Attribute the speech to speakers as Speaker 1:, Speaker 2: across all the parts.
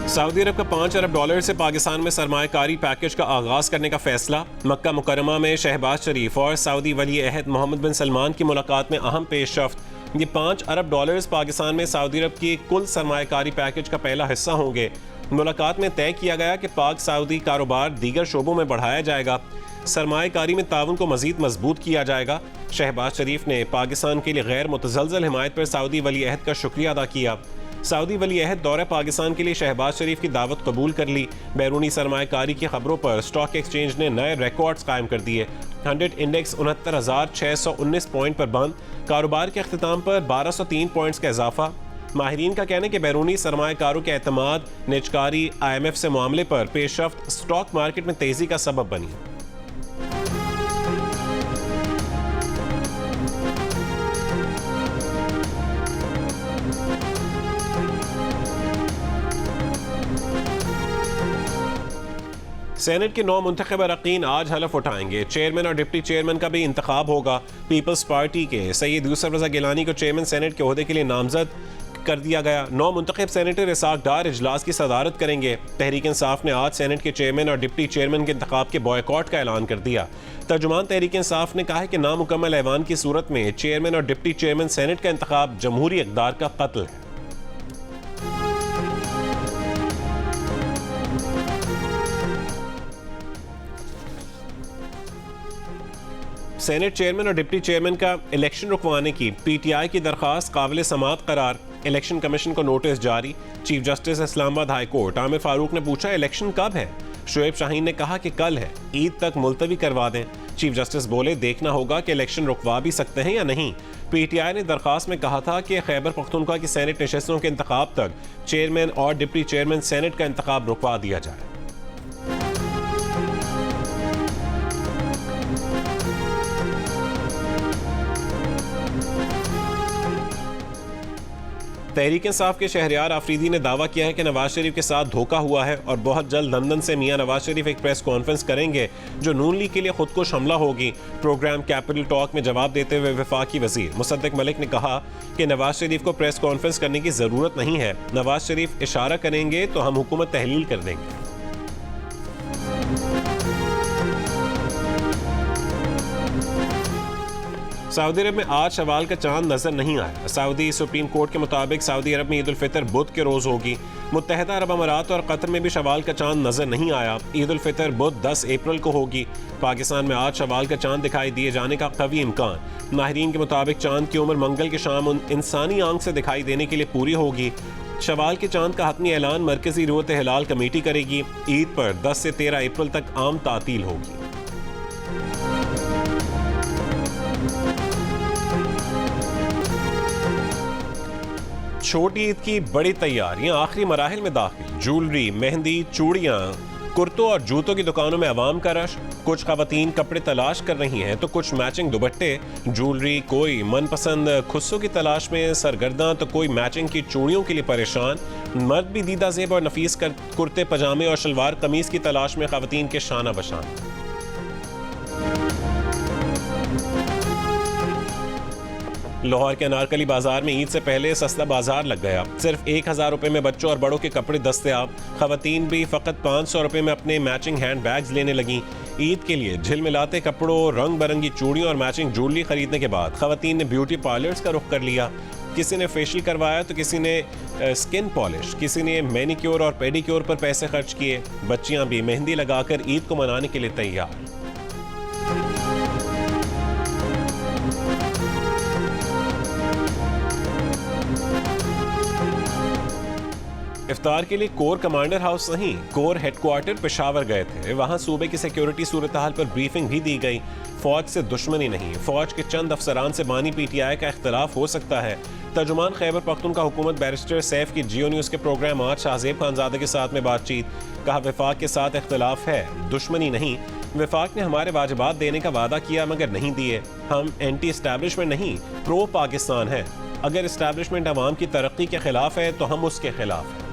Speaker 1: Saudi अरब का $5 अरब से पाकिस्तान में सरमायाकारी पैकेज का आगाज करने का फैसला। मक्का मुकरमा में शहबाज शरीफ और सऊदी वली अहद मोहम्मद बिन सलमान की मुलाकात में अहम पेशरफ्त। ये $5 अरब पाकिस्तान में सऊदी अरब की कुल सरमायाकारी पैकेज का पहला हिस्सा होंगे। मुलाकात में तय किया गया कि पाक सऊदी कारोबार दीगर शोबों में बढ़ाया जाएगा। सरमायाकारी में ताउन को मजीद मजबूत किया जाएगा। शहबाज शरीफ ने पाकिस्तान के लिए गैर मुतज़लज़ल हिमायत पर सऊदी वली अहद का शुक्रिया अदा किया। सऊदी वली अहद दौरे पाकिस्तान के लिए शहबाज शरीफ की दावत कबूल कर ली। बैरूनी सरमायाकारी की खबरों पर स्टॉक एक्सचेंज ने नए रिकॉर्ड्स कायम कर दिए। 100 इंडेक्स 69,619 पॉइंट पर बंद। कारोबार के अख्तिताम पर 1203 पॉइंट्स का इजाफा। माहिरीन का कहना है कि बैरूनी सरमायाकारों के एतमाद, निजकारी, IMF से मामले पर पेशरफ्त स्टॉक मार्केट में तेजी का सबब बनी। सेनेट के 9 मुंतखब अरकान आज हलफ उठाएंगे। चेयरमैन और डिप्टी चेयरमैन का भी इंतखाब होगा। पीपल्स पार्टी के सैयद यूसुफ रजा गिलानी को चेयरमैन सेनेट के ओहदे के लिए नामजद कर दिया गया। 9 मुंतखब सेनेटर इसाक डार इजलास की सदारत करेंगे। तहरीक इंसाफ ने आज सेनेट के चेयरमैन और डिप्टी चेयरमैन के इंतखाब के बॉयकॉट का ऐलान कर दिया। तर्जुमान तहरीक इंसाफ ने कहा है कि नामुकम्मल ऐवान की सूरत में चेयरमैन और डिप्टी चेयरमैन सेनेट का इंतखाब जमहूरी इक़दार का कत्ल है। सेनेट चेयरमैन और डिप्टी चेयरमैन का इलेक्शन रुकवाने की PTI की दरखास्त काबिल समाअत करार। इलेक्शन कमीशन को नोटिस जारी। Chief justice Islamabad high court Aamir Farooq ने पूछा इलेक्शन कब है। शुएब शाहीन ने कहा कि कल है, ईद तक मुलतवी करवा दें। चीफ जस्टिस बोले देखना होगा कि इलेक्शन रुकवा भी सकते हैं या नहीं। PTI ने दरखास्त में कहा था कि खैबर पख्तूनख्वा की सेनेट नशस्तों के इंतखाब तक चेयरमैन और डिप्टी चेयरमैन सेनेट का इंतखाब रुकवा दिया जाए। तहरीक इंसाफ के शहरयार आफरीदी ने दावा किया है कि नवाज शरीफ के साथ धोखा हुआ है और बहुत जल्द लंदन से मियां नवाज शरीफ एक प्रेस कॉन्फ्रेंस करेंगे जो नून लीग के लिए खुदकुश हमला होगी। प्रोग्राम कैपिटल टॉक में जवाब देते हुए वफाकी वजीर मुसद्दिक मलिक ने कहा कि नवाज शरीफ को प्रेस कॉन्फ्रेंस करने की जरूरत नहीं है। नवाज शरीफ इशारा करेंगे तो हम हुकूमत तहलील कर देंगे। सऊदी अरब में आज शवाल का चांद नजर नहीं आया। सऊदी सुप्रीम कोर्ट के मुताबिक सऊदी अरब में ईद उल फितर बुध के रोज होगी। मुत्तहिदा अरब अमारात और कतर में भी शवाल का चांद नजर नहीं आया। ईद उल फितर बुध 10 अप्रैल को होगी। पाकिस्तान में आज शवाल का चांद दिखाई दिए जाने का कवी इम्कान। माहिरीन के मुताबिक चांद की उम्र मंगल की शाम इंसानी आंख से दिखाई देने के लिए पूरी होगी। शवाल के चांद का हतमी ऐलान मरकजी रूयत हिलाल कमेटी करेगी। ईद पर 10 से 13 अप्रैल तक आम तातील होगी। छोटी ईद की बड़ी तैयारियां आखिरी मराहिल में दाखिल। ज्वेलरी, मेहंदी, चूड़ियां, कुर्तों और जूतों की दुकानों में अवाम का रश। कुछ खवातीन कपड़े तलाश कर रही हैं तो कुछ मैचिंग दुपट्टे, ज्वेलरी, कोई मनपसंद खुस्सों की तलाश में सरगर्दा तो कोई मैचिंग की चूड़ियों के लिए परेशान। मर्द भी दीदा जेब और नफीस कुर्ते पजामे और शलवार कमीज की तलाश में खवातीन के शाना बशान। लाहौर के अनारकली बाजार में ईद से पहले सस्ता बाजार लग गया। सिर्फ 1000 रुपए में बच्चों और बड़ों के कपड़े दस्तयाब। खवातीन भी फकत 500 रुपए में अपने मैचिंग हैंड बैग्स लेने लगी। ईद के लिए झिलमिलाते कपड़ों, रंग बिरंगी चूड़ियों और मैचिंग ज्वेलरी खरीदने के बाद खवातीन ने ब्यूटी पार्लर्स का रुख कर लिया। किसी ने फेशियल करवाया तो किसी ने स्किन पॉलिश, किसी ने मैनिक्योर और पेडिक्योर पर पैसे खर्च किए। बच्चियां भी मेहंदी लगाकर ईद को मनाने के लिए तैयार। इफ्तार के लिए कोर कमांडर हाउस नहीं, कोर हेडक्वार्टर पेशावर गए थे। वहां सूबे की सिक्योरिटी सूरत हाल पर ब्रीफिंग भी दी गई। फौज से दुश्मनी नहीं, फौज के चंद अफसरान से बानी PTI का इख्तलाफ हो सकता है। तर्जुमान खैबर पख्तूनख्वा हुकूमत बैरिस्टर सैफ की जियो न्यूज़ के प्रोग्राम आज शाहजेब खानजादे के साथ में बातचीत। कहा वफाक के साथ इख्तलाफ है, दुश्मनी नहीं। वफाक ने हमारे वाजिबात देने का वादा किया मगर नहीं दिए। हम एंटी एस्टैब्लिशमेंट नहीं, प्रो पाकिस्तान है। अगर एस्टैब्लिशमेंट अवाम की तरक्की के खिलाफ है तो हम उसके खिलाफ हैं।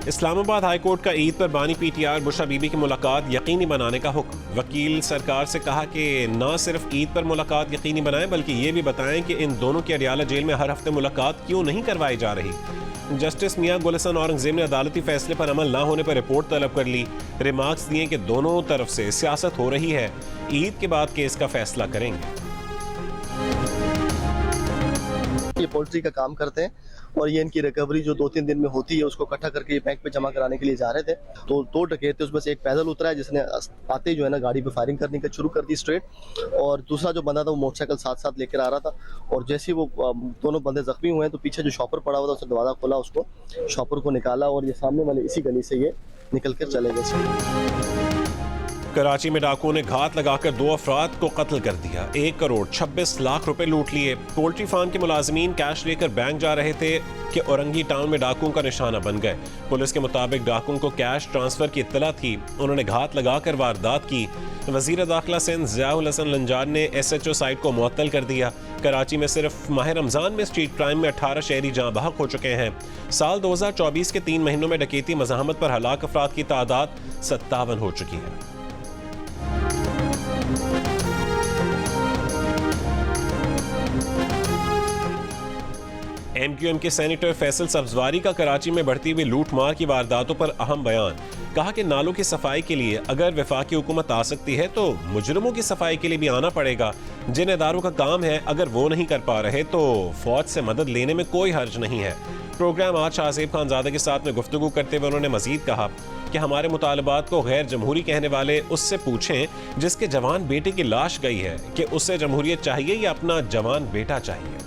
Speaker 1: इस्लामाबाद हाई कोर्ट का ईद पर बानी पीटीआर बुशरा बीबी की मुलाकात यकीनी बनाने का हुक्म। वकील सरकार से कहा कि न सिर्फ ईद पर मुलाकात यकीनी बनाएं बल्कि ये भी बताएं कि इन दोनों की अडियाला जेल में हर हफ्ते मुलाकात क्यों नहीं करवाई जा रही। जस्टिस मियां गुल हसन औरंगजेब ने अदालती फैसले पर अमल न होने पर रिपोर्ट तलब कर ली। रिमार्क्स दिए कि दोनों तरफ से सियासत हो रही है, ईद के बाद केस का फैसला करेंगे।
Speaker 2: ये पोल्ट्री का काम करते हैं और ये इनकी रिकवरी जो 2-3 दिन में होती है उसको इकट्ठा करके ये बैंक पे जमा कराने के लिए जा रहे थे। तो 2 डकैत थे, उसमें से एक पैदल उतरा है जिसने आते ही जो है ना गाड़ी पे फायरिंग करने का शुरू कर दी स्ट्रेट, और दूसरा जो बंदा था वो मोटरसाइकिल साथ लेकर आ रहा था। और जैसे ही वो दोनों बंदे जख्मी हुए हैं तो पीछे जो शॉपर पड़ा हुआ था उसने दरवाजा खोला, उसको शॉपर को निकाला और ये सामने वाले इसी गली से ये निकल कर चले गए।
Speaker 1: कराची में डाकुओं ने घात लगाकर 2 अफराद को कत्ल कर दिया। 1 करोड़ 26 लाख रुपए लूट लिए। पोल्ट्री फार्म के मुलाजमीन कैश लेकर बैंक जा रहे थे कि औरंगी टाउन में डाकुओं का निशाना बन गए। पुलिस के मुताबिक डाकुओं को कैश ट्रांसफर की इत्तला थी, उन्होंने घात लगाकर वारदात की। वजीर दाखिला सिंध ज़ियाउल हसन लंजार ने SHO साइट को मुअत्तल कर दिया। कराची में सिर्फ माह रमजान में स्ट्रीट क्राइम में 18 शहरी जहाँ बहक हो चुके हैं। साल 2024 के 3 महीनों में डकैती मज़ाहमत पर हलाक अफराद की तादाद 57 हो चुकी है। MQM के सेनेटर फैसल सब्जवारी का कराची में बढ़ती हुई लूटमार की वारदातों पर अहम बयान। कहा कि नालों की सफाई के लिए अगर वफाकी हुकूमत आ सकती है तो मुजरिमों की सफाई के लिए भी आना पड़ेगा। जिन इदारों का काम है अगर वो नहीं कर पा रहे तो फौज से मदद लेने में कोई हर्ज नहीं है। प्रोग्राम आज शाहज़ेब खानज़ादा के साथ में गुफ्तगू करते हुए उन्होंने मजीद कहा कि हमारे मुतालबात को गैर जमहूरी कहने वाले उससे पूछें जिसके जवान बेटे की लाश गई है कि उसे जमहूरियत चाहिए या अपना जवान बेटा चाहिए।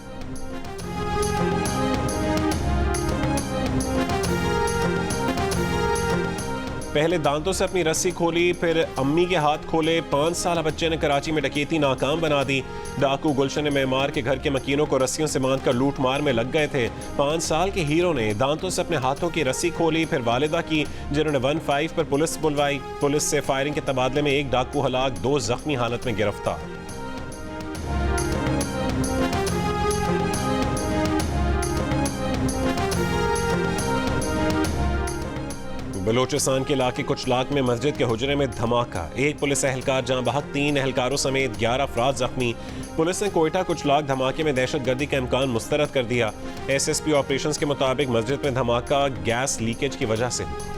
Speaker 1: पहले दांतों से अपनी रस्सी खोली, फिर अम्मी के हाथ खोले। 5 साल बच्चे ने कराची में डकैती नाकाम बना दी। डाकू गुलशन मेमार के घर के मकीनों को रस्सियों से बांधकर लूट मार में लग गए थे। 5 साल के हीरो ने दांतों से अपने हाथों की रस्सी खोली, फिर वालिदा की, जिन्होंने 15 पर पुलिस बुलवाई। पुलिस से फायरिंग के तबादले में 1 डाकू हलाक, 2 जख्मी हालत में गिरफ्तार। बलोचिस्तान के इलाके कुचलाक में मस्जिद के हुजरे में धमाका, 1 पुलिस एहलकार जहां बहक, 3 एहलकारों समेत 11 अफराद जख्मी। पुलिस ने कोयटा कुचलाक धमाके में दहशतगर्दी का इम्कान मुस्तरद कर दिया। SSP ऑपरेशंस के मुताबिक मस्जिद में धमाका गैस लीकेज की वजह से हुआ।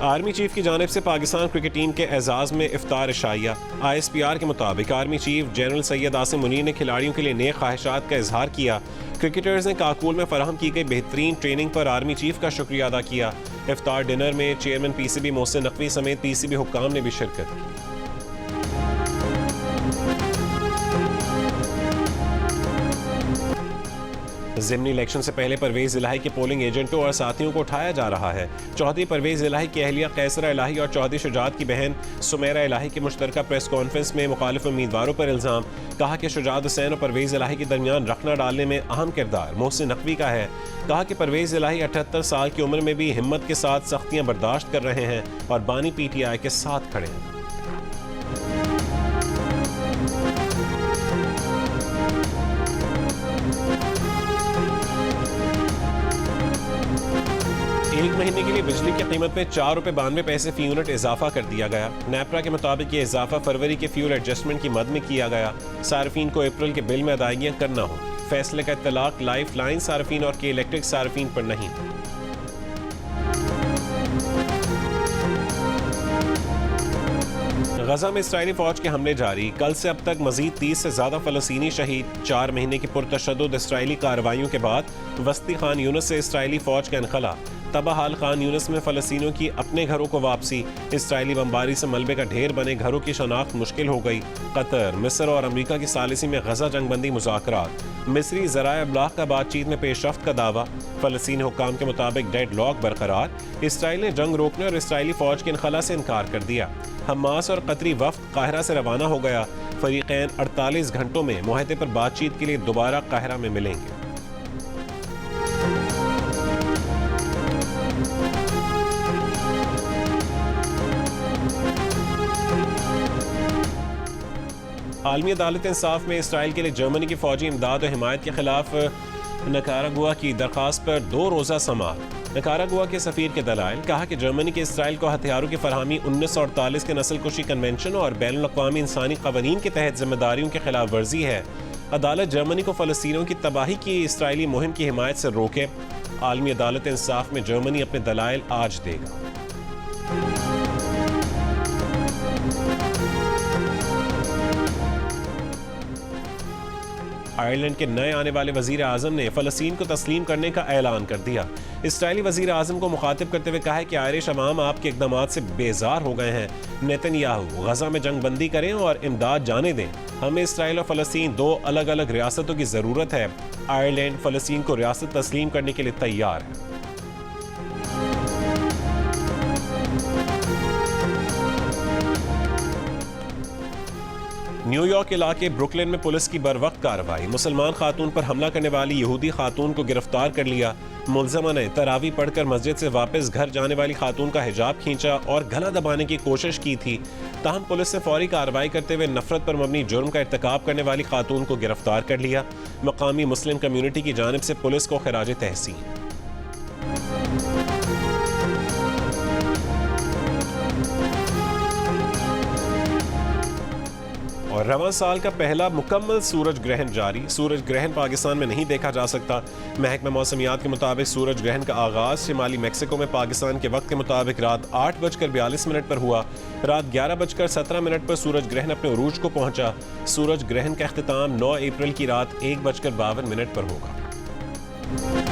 Speaker 1: आर्मी चीफ की जानिब से पाकिस्तान क्रिकेट टीम के एजाज में इफ्तार इशाइया। ISPR के मुताबिक army chief general Syed Asim Munir ने खिलाड़ियों के लिए नेक ख्वाहिशात का इजहार किया। क्रिकेटर्स ने काकुल में फराहम की गई बेहतरीन ट्रेनिंग पर आर्मी चीफ का शुक्रिया अदा किया। इफ्तार डिनर में चेयरमैन PCB मोहसिन नकवी समेत PCB हुक्काम ने भी शिरकत की। ज़िमनी इलेक्शन से पहले परवेज इलाही के पोलिंग एजेंटों और साथियों को उठाया जा रहा है। चौधरी परवेज इलाही की अहलिया कैसरा इलाही और चौधरी शुजात की बहन सुमेरा इलाही की मुश्तरका प्रेस कॉन्फ्रेंस में मुखालिफ उम्मीदवारों पर इल्ज़ाम। कहा कि शुजात हुसैन और परवेज इलाही के दरमियान रखना डालने में अहम किरदार मोहसिन नकवी का है। कहा कि परवेज इलाही 78 साल की उम्र में भी हिम्मत के साथ सख्तियाँ बर्दाश्त कर रहे हैं और बानी PTI के साथ खड़े हैं। एक महीने के लिए बिजली की कीमत में 4 रुपये 92 पैसे फी यूनिट इजाफा कर दिया गया। नेपरा के मुताबिक ये इजाफा फरवरी के फ्यूल एडजस्टमेंट की मद में किया गया। सार्फिन को अप्रैल के बिल में अदायगियां करना होगी। फैसले का इत्तलाक लाइफ लाइन सार्फिन और के इलेक्ट्रिक सार्फिन पर नहीं। गजा में इस्राइली फौज के हमले जारी। कल से अब तक मजीद 30 से ज्यादा फलस्तीनी शहीद। 4 महीने की पुरतशद्दुद इस्राइली कार्रवाइयों के बाद वस्ती खान यूनिस से इस्राइली फौज का इनखला। तबाहाल खान यूनिस में फलस्तीनियों की अपने घरों को वापसी। इस्राइली बमबारी से मलबे का ढेर बने घरों की शनाख्त मुश्किल हो गई। कतर, मिस्र और अमरीका की सालिसी में गजा जंगबंदी मुज़ाकरात। मिस्री ज़राए अब्लाग का बातचीत में पेशरफ्त का दावा। फलस्तीनी हुक्काम के मुताबिक डेड लॉक बरकरार। इसराइल ने जंग रोकने और इसराइली फौज के इनखला से इनकार कर दिया। हमास और कतरी वफ्द काहिरा से रवाना हो गया। फरीकैन 48 घंटों में मुआहदे पर बातचीत के लिए दोबारा काहिरा में मिलेंगे। आलमी अदालत इंसाफ में इसराइल के लिए जर्मनी की फौजी इमदाद और हिमायत के खिलाफ निकारागुआ की दरखास्त पर 2 रोज़ा समाअत। निकारागुआ के सफीर के दलाइल, कहा कि जर्मनी के इसराइल को हथियारों की फरहमी 1948 के नस्ल कुशी कन्वेंशन और बैनुल अक़वामी इंसानी क़वानीन के तहत जिम्मेदारियों की खिलाफ वर्जी है। अदालत जर्मनी को फ़लस्तीनियों की तबाही की इसराइली मुहिम की हिमायत से रोके। आलमी अदालत इंसाफ में जर्मनी अपने दलाइल आज देगा। आयरलैंड के नए आने वाले वजीर आजम ने फ़लस्तीन को तस्लीम करने का ऐलान कर दिया। इसराइली वजीर आजम को मुखातिब करते हुए कहा है कि आयरिश अवाम आपके इक़दामात से बेजार हो गए हैं। नेतन्याहू गजा में जंग बंदी करें और इमदाद जाने दें। हमें इसराइल और फ़लस्तीन 2 अलग अलग रियासतों की ज़रूरत है। आयरलैंड फ़लस्तीन को रियासत तस्लीम करने के लिए तैयार है। न्यूयॉर्क इलाके ब्रुकलिन में पुलिस की बरवक्त कार्रवाई। मुसलमान खातून पर हमला करने वाली यहूदी खातून को गिरफ्तार कर लिया। मुलजमा ने तरावी पढ़कर मस्जिद से वापस घर जाने वाली खातून का हिजाब खींचा और गला दबाने की कोशिश की थी। ताहम पुलिस ने फौरी कार्रवाई करते हुए नफरत पर मबनी जुर्म का इर्तिकाब करने वाली खातून को गिरफ्तार कर लिया। मकामी मुस्लिम कम्युनिटी की जानिब से पुलिस को खिराज तहसीन। और रवां साल का पहला मुकम्मल सूरज ग्रहण जारी। सूरज ग्रहण पाकिस्तान में नहीं देखा जा सकता। महकमा मौसमियात के मुताबिक सूरज ग्रहण का आगाज़ शिमाली मैक्सिको में पाकिस्तान के वक्त के मुताबिक रात 8:42 पर हुआ। रात 11:17 पर सूरज ग्रहण अपने उरूज को पहुंचा। सूरज ग्रहण का अख्तिताम 9 अप्रैल की रात 1:52 पर होगा।